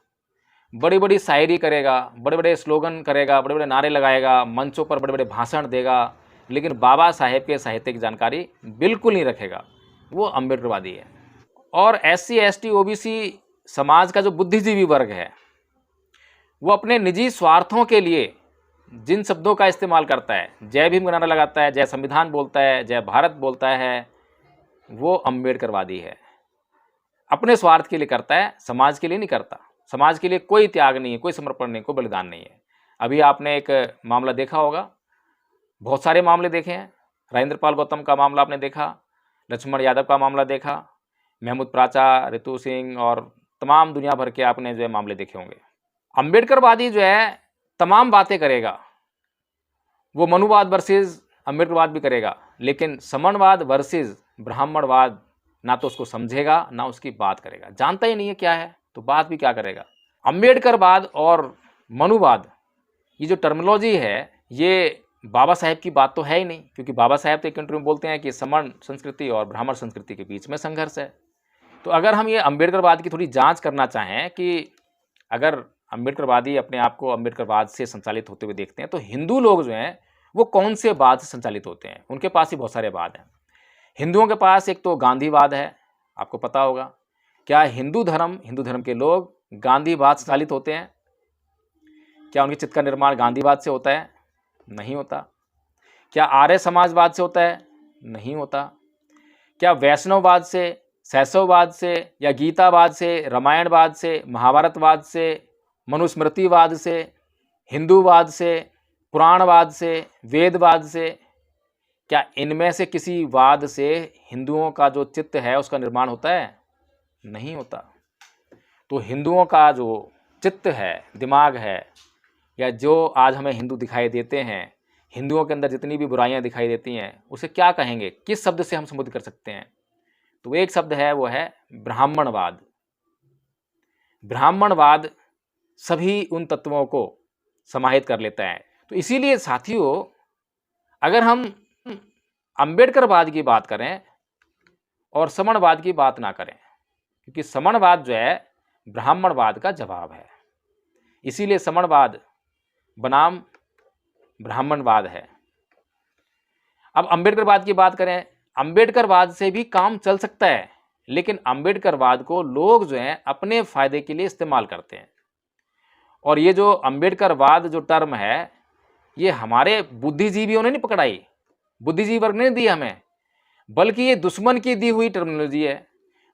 बड़ी बड़ी शायरी करेगा, बड़े बड़े स्लोगन करेगा, बड़े बड़े नारे लगाएगा, मंचों पर बड़े बड़े भाषण देगा, लेकिन बाबा साहेब के साहित्य की जानकारी बिल्कुल नहीं रखेगा, वो अम्बेडकरवादी है। और SC ST OBC समाज का जो बुद्धिजीवी वर्ग है वो अपने निजी स्वार्थों के लिए जिन शब्दों का इस्तेमाल करता है, जय भीम का नारा लगाता है, जय संविधान बोलता है, जय भारत बोलता है, वो अम्बेडकरवादी है। अपने स्वार्थ के लिए करता है, समाज के लिए नहीं करता। समाज के लिए कोई त्याग नहीं है, कोई समर्पण नहीं, कोई बलिदान नहीं है। अभी आपने एक मामला देखा होगा, बहुत सारे मामले देखे हैं। राजेंद्र पाल गौतम का मामला आपने देखा, लक्ष्मण यादव का मामला देखा, महमूद प्राचा, रितु सिंह और तमाम दुनिया भर के आपने जो है मामले देखे होंगे। अम्बेडकरवादी जो है तमाम बातें करेगा, वो मनुवाद वर्सेस अम्बेडकरवाद भी करेगा, लेकिन समणवाद वर्सेस ब्राह्मणवाद ना तो उसको समझेगा ना उसकी बात करेगा। जानता ही नहीं है क्या है तो बात भी क्या करेगा। अम्बेडकरवाद और मनुवाद, ये जो टर्मिनोलॉजी है, ये बाबा साहेब की बात तो है ही नहीं, क्योंकि बाबा साहेब तो एक इंटरव्यू में बोलते हैं कि समण संस्कृति और ब्राह्मण संस्कृति के बीच में संघर्ष है। तो अगर हम ये अम्बेडकरवाद की थोड़ी जांच करना चाहें कि अगर अम्बेडकरवादी अपने आप को अम्बेडकरवाद से संचालित होते हुए देखते हैं, तो हिंदू लोग जो हैं वो कौन से वाद से संचालित होते हैं? उनके पास ही बहुत सारे वाद हैं। हिंदुओं के पास एक तो गांधीवाद है, आपको पता होगा। क्या हिंदू धर्म के लोग गांधीवाद से संचालित होते हैं? क्या उनके चित्त का निर्माण गांधीवाद से होता है? नहीं होता। क्या आर्य समाजवाद से होता है? नहीं होता। क्या वैष्णववाद से, शैशववाद से, या गीतावाद से, रामायणवाद से, महाभारतवाद से, मनुस्मृतिवाद से, हिंदूवाद से, पुराणवाद से, वेदवाद से, क्या इनमें से किसी वाद से हिंदुओं का जो चित्त है उसका निर्माण होता है? नहीं होता। तो हिंदुओं का जो चित्त है, दिमाग है, या जो आज हमें हिंदू दिखाई देते हैं, हिंदुओं के अंदर जितनी भी बुराइयां दिखाई देती हैं, उसे क्या कहेंगे? किस शब्द से हम संबोधित कर सकते हैं? तो एक शब्द है, वो है ब्राह्मणवाद। ब्राह्मणवाद सभी उन तत्वों को समाहित कर लेता है। तो इसीलिए साथियों, अगर हम अम्बेडकरवाद की बात करें और समणवाद की बात ना करें, क्योंकि समणवाद जो है ब्राह्मणवाद का जवाब है, इसीलिए समणवाद बनाम ब्राह्मणवाद है। अब अम्बेडकरवाद की बात करें, अम्बेडकरवाद से भी काम चल सकता है, लेकिन अम्बेडकरवाद को लोग जो हैं अपने फायदे के लिए इस्तेमाल करते हैं। और ये जो अम्बेडकरवाद जो टर्म है, ये हमारे बुद्धिजीवियों ने नहीं पकड़ाई, बुद्धिजीवी वर्ग ने दी हमें, बल्कि ये दुश्मन की दी हुई टर्मिनोलॉजी है।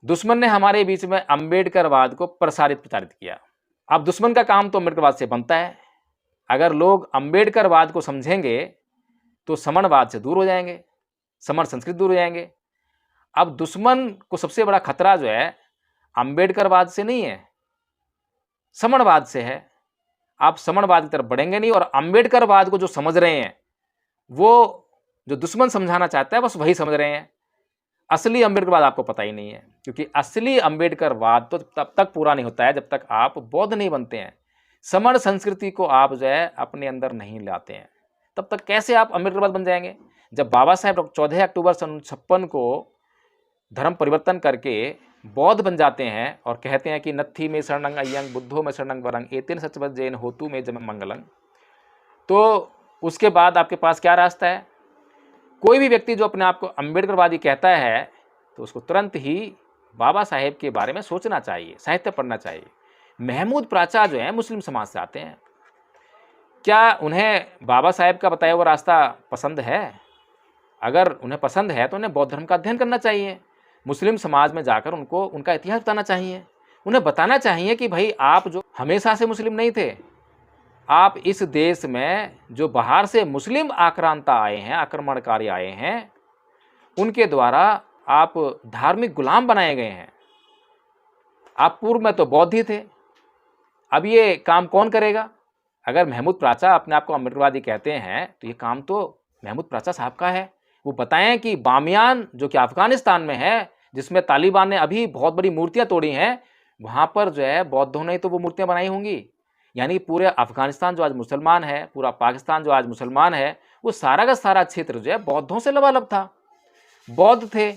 दुश्मन ने हमारे बीच में अम्बेडकरवाद को प्रचारित किया। अब दुश्मन का काम तो अम्बेडकरवाद से बनता है। अगर लोग अम्बेडकरवाद को समझेंगे तो समणवाद से दूर हो जाएंगे, समण संस्कृति दूर हो जाएंगे। अब दुश्मन को सबसे बड़ा खतरा जो है अम्बेडकरवाद से नहीं है, समणवाद से है। आप समणवाद की तरफ बढ़ेंगे नहीं, और अम्बेडकरवाद को जो समझ रहे हैं, वो जो दुश्मन समझाना चाहता है बस वही समझ रहे हैं। असली अम्बेडकरवाद आपको पता ही नहीं है, क्योंकि असली अम्बेडकरवाद तो तब तक पूरा नहीं होता है जब तक आप बौद्ध नहीं बनते हैं, समण संस्कृति को आप जो है अपने अंदर नहीं लाते हैं। तब तक कैसे आप अम्बेडकरवाद बन जाएंगे? जब बाबा साहेब 14 अक्टूबर 1956 को धर्म परिवर्तन करके बौद्ध बन जाते हैं और कहते हैं कि नत्थी में शरणं अय्यं बुद्धो में शरणं वरं एतेन सचवत् जैन होतु में जम मंगलं, तो उसके बाद आपके पास क्या रास्ता है? कोई भी व्यक्ति जो अपने आप को अम्बेडकरवादी कहता है, तो उसको तुरंत ही बाबा साहेब के बारे में सोचना चाहिए, साहित्य पढ़ना चाहिए। महमूद प्राचा जो है मुस्लिम समाज से आते हैं, क्या उन्हें बाबा साहेब का बताया हुआ रास्ता पसंद है? अगर उन्हें पसंद है तो उन्हें बौद्ध धर्म का अध्ययन करना चाहिए, मुस्लिम समाज में जाकर उनको उनका इतिहास बताना चाहिए, उन्हें बताना चाहिए कि भाई आप जो हमेशा से मुस्लिम नहीं थे, आप इस देश में जो बाहर से मुस्लिम आक्रांता आए हैं, आक्रमणकारी आए हैं, उनके द्वारा आप धार्मिक गुलाम बनाए गए हैं। आप पूर्व में तो बौद्ध ही थे, अब ये काम कौन करेगा? अगर महमूद प्राचा अपने आप को अम्बेडकरवादी कहते हैं तो ये काम तो महमूद प्राचा साहब का है। वो बताएं कि बामियान जो कि अफगानिस्तान में है, जिसमें तालिबान ने अभी बहुत बड़ी मूर्तियां तोड़ी हैं, वहाँ पर जो है बौद्धों ने तो वो मूर्तियां बनाई होंगी। यानी पूरे अफगानिस्तान जो आज मुसलमान है, पूरा पाकिस्तान जो आज मुसलमान है, वो सारा का सारा क्षेत्र जो है बौद्धों से लबालब था, बौद्ध थे।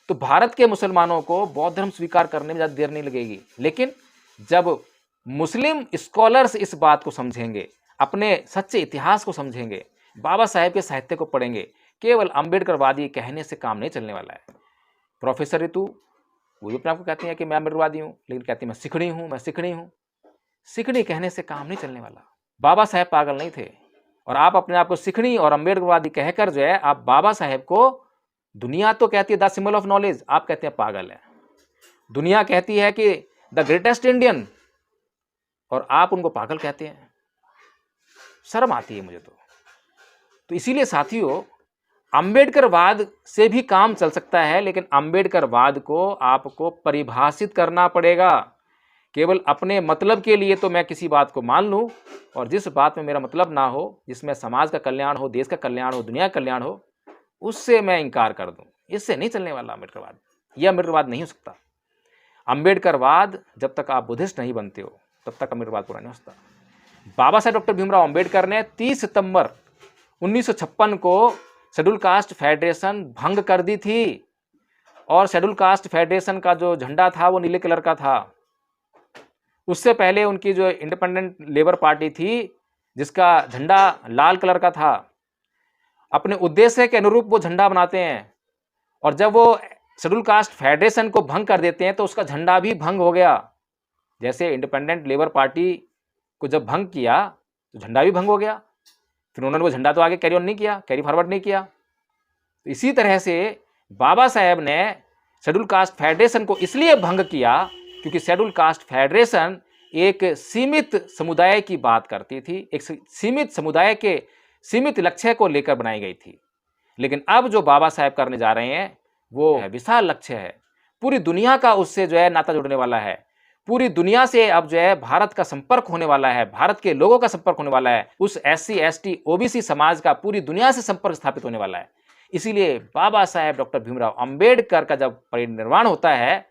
तो भारत के मुसलमानों को बौद्ध धर्म स्वीकार करने में ज़्यादा देर नहीं लगेगी। लेकिन जब मुस्लिम स्कॉलर्स इस बात को समझेंगे, अपने सच्चे इतिहास को समझेंगे, बाबा साहेब के साहित्य को पढ़ेंगे, केवल अम्बेडकरवादी कहने से काम नहीं चलने वाला है। प्रोफेसर ऋतु वो भी अपने आपको कहती हैं कि मैं अम्बेडकरवादी हूँ, लेकिन कहती हैं मैं सिखड़ी हूँ, मैं सिखड़ी हूँ। सिखड़ी कहने से काम नहीं चलने वाला। बाबा साहेब पागल नहीं थे, और आप अपने आप को सिखड़ी और अम्बेडकरवादी कहकर जो है आप बाबा साहेब को, दुनिया तो कहती है द सिंबल ऑफ नॉलेज, आप कहते हैं पागल है। दुनिया कहती है कि द ग्रेटेस्ट इंडियन, और आप उनको पागल कहते हैं। शर्म आती है मुझे तो इसीलिए साथियों, अम्बेडकरवाद से भी काम चल सकता है, लेकिन अम्बेडकरवाद को आपको परिभाषित करना पड़ेगा। केवल अपने मतलब के लिए तो मैं किसी बात को मान लूँ, और जिस बात में मेरा मतलब ना हो, जिसमें समाज का कल्याण हो, देश का कल्याण हो, दुनिया का कल्याण हो, उससे मैं इनकार कर दूँ। इससे नहीं चलने वाला अम्बेडकरवाद। यह अम्बेडकरवाद नहीं हो सकता। अम्बेडकरवाद जब तक आप बुद्धिस्ट नहीं बनते हो तब तक अम्बेडकरवाद पूरा नहीं हो सकता। बाबा साहेब डॉक्टर भीमराव अम्बेडकर ने 30 सितंबर 1956 को शेड्यूल कास्ट फेडरेशन भंग कर दी थी, और शेड्यूल कास्ट फेडरेशन का जो झंडा था वो नीले कलर का था। उससे पहले उनकी जो इंडिपेंडेंट लेबर पार्टी थी, जिसका झंडा लाल कलर का था, अपने उद्देश्य के अनुरूप वो झंडा बनाते हैं, और जब वो शेड्यूल कास्ट फेडरेशन को भंग कर देते हैं तो उसका झंडा भी भंग हो गया। जैसे इंडिपेंडेंट लेबर पार्टी को जब भंग किया तो झंडा भी भंग हो गया, फिर उन्होंने वो झंडा तो आगे कैरी ऑन नहीं किया, कैरी फॉरवर्ड नहीं किया। तो इसी तरह से बाबा साहेब ने शेड्यूल कास्ट फेडरेशन को इसलिए भंग किया क्योंकि शेड्यूल कास्ट फेडरेशन एक सीमित समुदाय की बात करती थी, एक सीमित समुदाय के सीमित लक्ष्य को लेकर बनाई गई थी। लेकिन अब जो बाबा साहेब करने जा रहे हैं वो विशाल लक्ष्य है, पूरी दुनिया का उससे जो है नाता जुड़ने वाला है, पूरी दुनिया से अब जो है भारत का संपर्क होने वाला है, भारत के लोगों का संपर्क होने वाला है, उस SC ST OBC समाज का पूरी दुनिया से संपर्क स्थापित होने वाला है। इसीलिए बाबा साहेब डॉक्टर भीमराव अंबेडकर का जब परिनिर्वाण होता है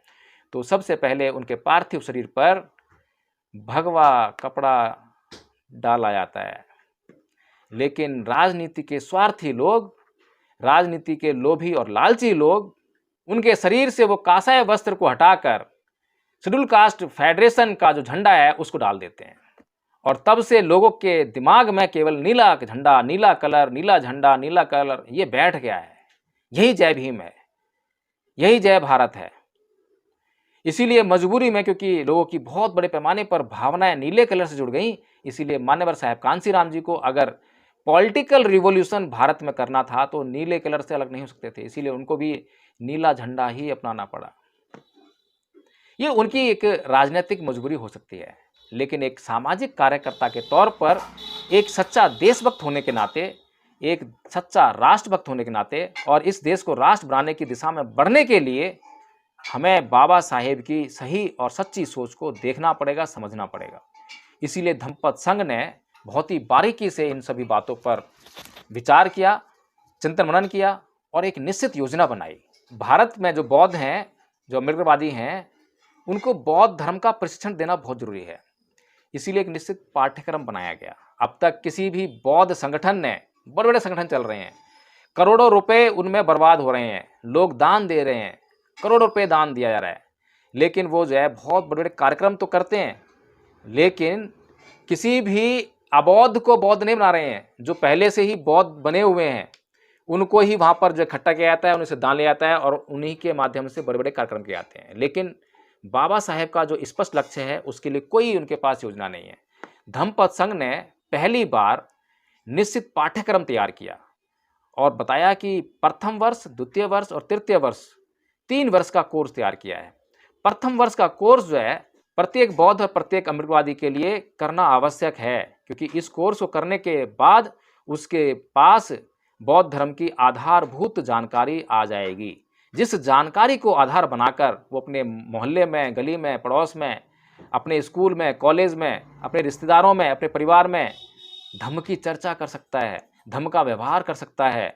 तो सबसे पहले उनके पार्थिव शरीर पर भगवा कपड़ा डाला जाता है। लेकिन राजनीति के स्वार्थी लोग, राजनीति के लोभी और लालची लोग उनके शरीर से वो कांसाय वस्त्र को हटाकर शेड्यूल कास्ट फेडरेशन का जो झंडा है उसको डाल देते हैं, और तब से लोगों के दिमाग में केवल नीला झंडा, नीला कलर, नीला झंडा, नीला कलर ये बैठ गया है। यही जय भीम है, यही जय भारत है। इसीलिए मजबूरी में, क्योंकि लोगों की बहुत बड़े पैमाने पर भावनाएं नीले कलर से जुड़ गई, इसीलिए मान्यवर साहब कांसीराम जी को अगर पॉलिटिकल रिवॉल्यूशन भारत में करना था तो नीले कलर से अलग नहीं हो सकते थे, इसीलिए उनको भी नीला झंडा ही अपनाना पड़ा। ये उनकी एक राजनीतिक मजबूरी हो सकती है, लेकिन एक सामाजिक कार्यकर्ता के तौर पर, एक सच्चा देशभक्त होने के नाते, एक सच्चा राष्ट्रभक्त होने के नाते और इस देश को राष्ट्र बनाने की दिशा में बढ़ने के लिए हमें बाबा साहेब की सही और सच्ची सोच को देखना पड़ेगा, समझना पड़ेगा। इसीलिए धम्मपद संघ ने बहुत ही बारीकी से इन सभी बातों पर विचार किया, चिंतन मनन किया और एक निश्चित योजना बनाई। भारत में जो बौद्ध हैं, जो अम्बेडकरवादी हैं, उनको बौद्ध धर्म का प्रशिक्षण देना बहुत जरूरी है, इसीलिए एक निश्चित पाठ्यक्रम बनाया गया। अब तक किसी भी बौद्ध संगठन ने, बड़े बड़े संगठन चल रहे हैं, करोड़ों रुपए उनमें बर्बाद हो रहे हैं, लोग दान दे रहे हैं, करोड़ों रुपए दान दिया जा रहा है, लेकिन वो जो है बहुत बड़े बड़े कार्यक्रम तो करते हैं, लेकिन किसी भी अबौद्ध को बौद्ध नहीं बना रहे हैं। जो पहले से ही बौद्ध बने हुए हैं उनको ही वहाँ पर जो इकट्ठा किया जाता है, उन्हें से दान लिया जाता है और उन्हीं के माध्यम से बड़े बड़े कार्यक्रम किए जाते हैं। लेकिन बाबा साहेब का जो स्पष्ट लक्ष्य है उसके लिए कोई उनके पास योजना नहीं है। धम्मपद संघ ने पहली बार निश्चित पाठ्यक्रम तैयार किया और बताया कि प्रथम वर्ष, द्वितीय वर्ष और तृतीय वर्ष 3 वर्ष का कोर्स तैयार किया है। प्रथम वर्ष का कोर्स जो है प्रत्येक बौद्ध और प्रत्येक अम्बेडकरवादी के लिए करना आवश्यक है, क्योंकि इस कोर्स को करने के बाद उसके पास बौद्ध धर्म की आधारभूत जानकारी आ जाएगी, जिस जानकारी को आधार बनाकर वो अपने मोहल्ले में, गली में, पड़ोस में, अपने स्कूल में, कॉलेज में, अपने रिश्तेदारों में, अपने परिवार में धर्म की चर्चा कर सकता है, धर्म का व्यवहार कर सकता है।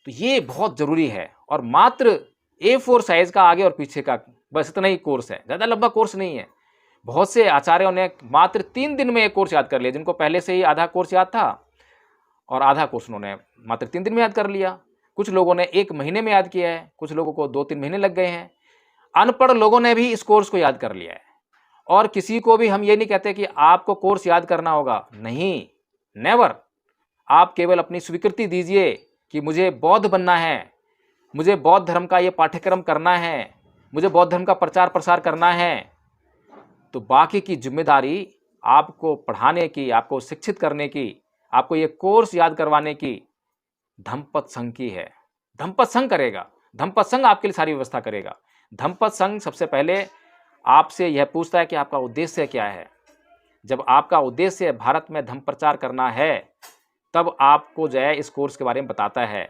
तो ये बहुत ज़रूरी है। और मात्र A4 साइज़ का आगे और पीछे का बस इतना ही कोर्स है, ज़्यादा लंबा कोर्स नहीं है। बहुत से आचार्यों ने मात्र 3 दिन में ये कोर्स याद कर लिया, जिनको पहले से ही आधा कोर्स याद था और आधा कोर्स उन्होंने मात्र 3 दिन में याद कर लिया। कुछ लोगों ने 1 महीने में याद किया है, कुछ लोगों को 2-3 महीने लग गए हैं। अनपढ़ लोगों ने भी इस कोर्स को याद कर लिया है। और किसी को भी हम ये नहीं कहते कि आपको कोर्स याद करना होगा, नहीं, नेवर। आप केवल अपनी स्वीकृति दीजिए कि मुझे बौद्ध बनना है, मुझे बौद्ध धर्म का ये पाठ्यक्रम करना है, मुझे बौद्ध धर्म का प्रचार प्रसार करना है। तो बाकी की जिम्मेदारी आपको पढ़ाने की, आपको शिक्षित करने की, आपको ये कोर्स याद करवाने की धम्मपद संघ की है। धम्मपद संघ करेगा, धम्मपद संघ आपके लिए सारी व्यवस्था करेगा। धम्मपद संघ सबसे पहले आपसे यह पूछता है कि आपका उद्देश्य क्या है। जब आपका उद्देश्य भारत में धम्म प्रचार करना है, तब आपको जो है इस कोर्स के बारे में बताता है।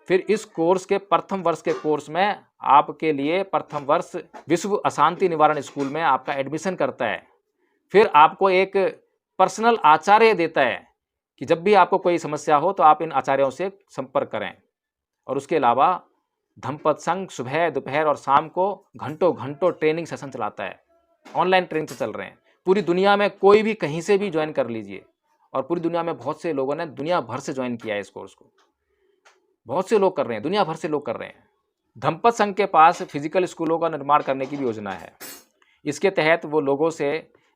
फिर इस कोर्स के प्रथम वर्ष के कोर्स में आपके लिए प्रथम वर्ष विश्व अशांति निवारण स्कूल में आपका एडमिशन करता है। फिर आपको एक पर्सनल आचार्य देता है कि जब भी आपको कोई समस्या हो तो आप इन आचार्यों से संपर्क करें। और उसके अलावा धम्मपद संघ सुबह, दोपहर और शाम को घंटों घंटों ट्रेनिंग सेशन चलाता है। ऑनलाइन ट्रेनिंग से चल रहे हैं, पूरी दुनिया में कोई भी कहीं से भी ज्वाइन कर लीजिए। और पूरी दुनिया में बहुत से लोगों ने दुनिया भर से ज्वाइन किया है इस कोर्स को, बहुत से लोग कर रहे हैं, दुनिया भर से लोग कर रहे हैं। धम्मपद संघ के पास फिजिकल स्कूलों का निर्माण करने की भी योजना है। इसके तहत वो लोगों से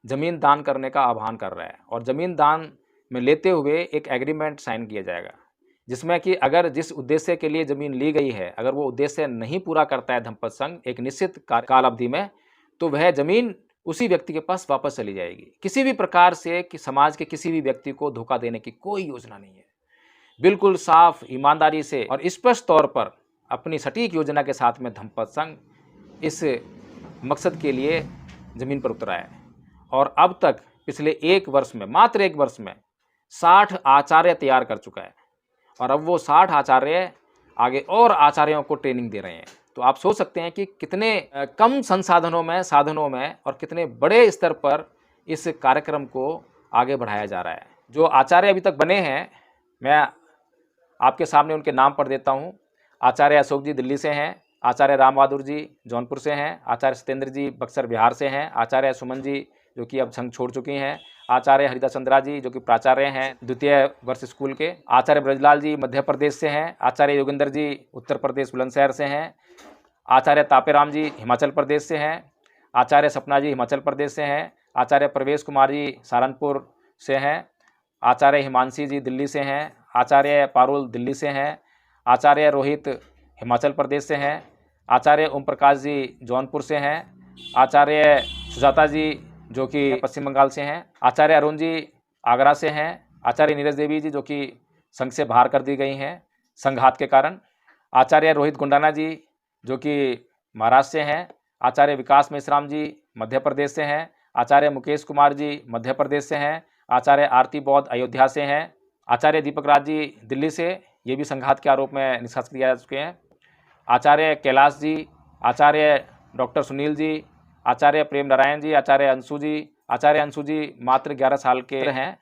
ज़मीन दान करने का आह्वान कर रहा है और ज़मीन दान में लेते हुए एक एग्रीमेंट साइन किया जाएगा, जिसमें कि अगर जिस उद्देश्य के लिए ज़मीन ली गई है, अगर वो उद्देश्य नहीं पूरा करता है धम्मपद संघ एक निश्चित काल अवधि में, तो वह ज़मीन उसी व्यक्ति के पास वापस चली जाएगी। किसी भी प्रकार से कि समाज के किसी भी व्यक्ति को धोखा देने की कोई योजना नहीं है। बिल्कुल साफ, ईमानदारी से और स्पष्ट तौर पर अपनी सटीक योजना के साथ में धम्मपद संघ इस मकसद के लिए ज़मीन पर उतरा है और अब तक पिछले 1 वर्ष में, मात्र 1 वर्ष में 60 आचार्य तैयार कर चुका है और अब वो 60 आचार्य आगे और आचार्यों को ट्रेनिंग दे रहे हैं। तो आप सोच सकते हैं कि कितने कम साधनों में और कितने बड़े स्तर पर इस कार्यक्रम को आगे बढ़ाया जा रहा है। जो आचार्य अभी तक बने हैं, मैं आपके सामने उनके नाम पढ़ देता हूँ। आचार्य अशोक जी दिल्ली से हैं, आचार्य राम बहादुर जी जौनपुर से हैं, आचार्य सत्येंद्र जी बक्सर बिहार से हैं, आचार्य सुमन जी जो कि अब संघ छोड़ चुकी हैं, आचार्य हरिदास चंद्रा जी जो कि प्राचार्य हैं द्वितीय वर्ष स्कूल के, आचार्य ब्रजलाल जी मध्य प्रदेश से हैं, आचार्य योगेंद्र जी उत्तर प्रदेश बुलंदशहर से हैं, आचार्य तापेराम जी हिमाचल प्रदेश से हैं, आचार्य सपना जी हिमाचल प्रदेश से हैं, आचार्य प्रवेश कुमार जी सहारनपुर से हैं, आचार्य हिमांशी जी दिल्ली से हैं, आचार्य पारुल दिल्ली से हैं, आचार्य रोहित हिमाचल प्रदेश से हैं, आचार्य ओम प्रकाश जी जौनपुर से हैं, आचार्य सुजाता जी जो कि पश्चिम बंगाल से हैं, आचार्य अरुण जी आगरा से हैं, आचार्य नीरज देवी जी जो कि संघ से बाहर कर दी गई हैं संघात के कारण, आचार्य रोहित गुंडाना जी जो कि महाराष्ट्र से हैं, आचार्य विकास मेश्राम जी मध्य प्रदेश से हैं, आचार्य मुकेश कुमार जी मध्य प्रदेश से हैं, आचार्य आरती बौद्ध अयोध्या से हैं, आचार्य दीपक राज जी दिल्ली से, ये भी संघात के आरोप में निष्कासित किया जा चुके हैं, आचार्य कैलाश जी, आचार्य डॉक्टर सुनील जी, आचार्य प्रेम नारायण जी, आचार्य अंशु जी मात्र 11 साल के हैं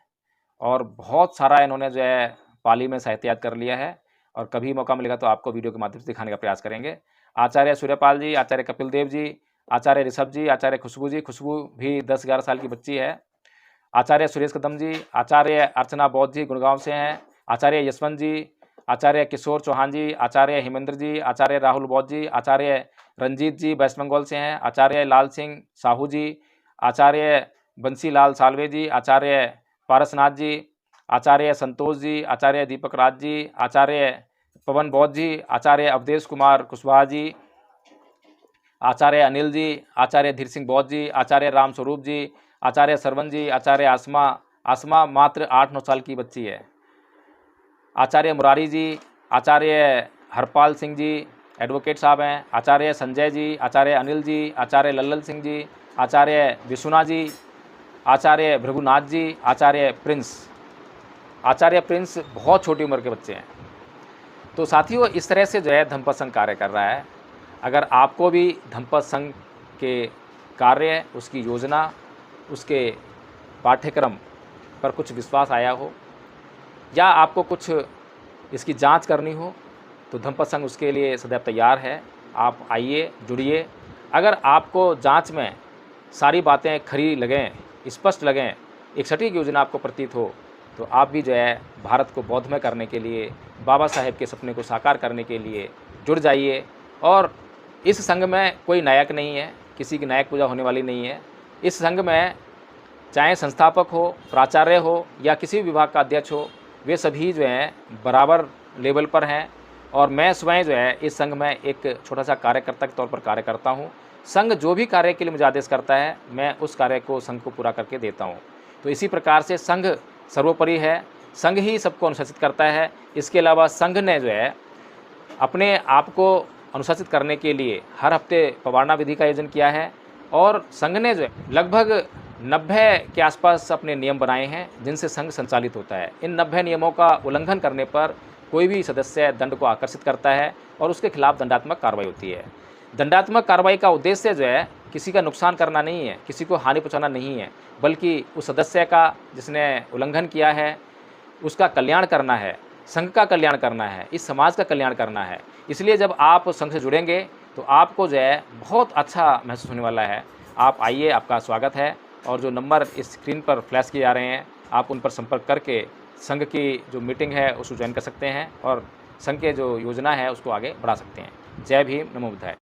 और बहुत सारा इन्होंने जो है पाली में साहित्यात कर लिया है और कभी मौका मिलेगा तो आपको वीडियो के माध्यम से दिखाने का प्रयास करेंगे। आचार्य सूर्यपाल जी, आचार्य कपिल देव जी, आचार्य ऋषभ जी, आचार्य खुशबू जी, खुशबू भी 10-11 साल की बच्ची है, आचार्य सुरेश कदम जी, आचार्य अर्चना बौद्ध जी गुड़गांव से हैं, आचार्य यशवंत जी, आचार्य किशोर चौहान जी, आचार्य हेमेंद्र जी, आचार्य राहुल बौद्ध जी, आचार्य रंजीत जी वेस्ट बंगाल से हैं, आचार्य लाल सिंह साहू जी, आचार्य बंसी लाल सालवे जी, आचार्य पारसनाथ जी, आचार्य संतोष जी, आचार्य दीपक राज जी, आचार्य पवन बौद्ध जी, आचार्य अवधेश कुमार कुशवाहा जी, आचार्य अनिल जी, आचार्य धीर सिंह बौद्ध जी, आचार्य राम स्वरूप जी, आचार्य सरवन जी, आचार्य आसमा मात्र 8-9 साल की बच्ची है, आचार्य मुरारी जी, आचार्य हरपाल सिंह जी एडवोकेट साहब हैं, आचार्य संजय जी, आचार्य अनिल जी, आचार्य लल्लन सिंह जी, आचार्य विश्वनाथ जी, आचार्य भृगुनाथ जी, आचार्य प्रिंस बहुत छोटी उम्र के बच्चे हैं। तो साथियों, इस तरह से जो है धम्मपद संघ कार्य कर रहा है। अगर आपको भी धम्मपद संघ के कार्य, उसकी योजना, उसके पाठ्यक्रम पर कुछ विश्वास आया हो या आपको कुछ इसकी जांच करनी हो तो धम्मपद संघ उसके लिए सदैव तैयार है। आप आइए, जुड़िए। अगर आपको जांच में सारी बातें खरी लगें, स्पष्ट लगें, एक सटीक योजना आपको प्रतीत हो तो आप भी जो है भारत को बौद्धमय करने के लिए, बाबा साहेब के सपने को साकार करने के लिए जुड़ जाइए। और इस संघ में कोई नायक नहीं है, किसी की नायक पूजा होने वाली नहीं है। इस संघ में चाहे संस्थापक हो, प्राचार्य हो या किसी भी विभाग का अध्यक्ष हो, वे सभी जो हैं बराबर लेवल पर हैं और मैं स्वयं जो है इस संघ में एक छोटा सा कार्यकर्ता के तौर पर कार्य करता हूँ। संघ जो भी कार्य के लिए मुझे आदेश करता है, मैं उस कार्य को संघ को पूरा करके देता हूँ। तो इसी प्रकार से संघ सर्वोपरि है, संघ ही सबको अनुशासित करता है। इसके अलावा संघ ने जो है अपने आप को अनुशासित करने के लिए हर हफ्ते पवारना विधि का आयोजन किया है और संघ ने जो है लगभग 90 के आसपास अपने नियम बनाए हैं जिनसे संघ संचालित होता है। इन 90 नियमों का उल्लंघन करने पर कोई भी सदस्य दंड को आकर्षित करता है और उसके खिलाफ दंडात्मक कार्रवाई होती है। दंडात्मक कार्रवाई का उद्देश्य जो है किसी का नुकसान करना नहीं है, किसी को हानि पहुंचाना नहीं है, बल्कि उस सदस्य का जिसने उल्लंघन किया है उसका कल्याण करना है, संघ का कल्याण करना है, इस समाज का कल्याण करना है। इसलिए जब आप संघ से जुड़ेंगे तो आपको जो है बहुत अच्छा महसूस होने वाला है। आप आइए, आपका स्वागत है। और जो नंबर इस स्क्रीन पर फ्लैश किए जा रहे हैं, आप उन पर संपर्क करके संघ की जो मीटिंग है उसको ज्वाइन कर सकते हैं और संघ के जो योजना है उसको आगे बढ़ा सकते हैं। जय भीम, नमो बुद्धाय।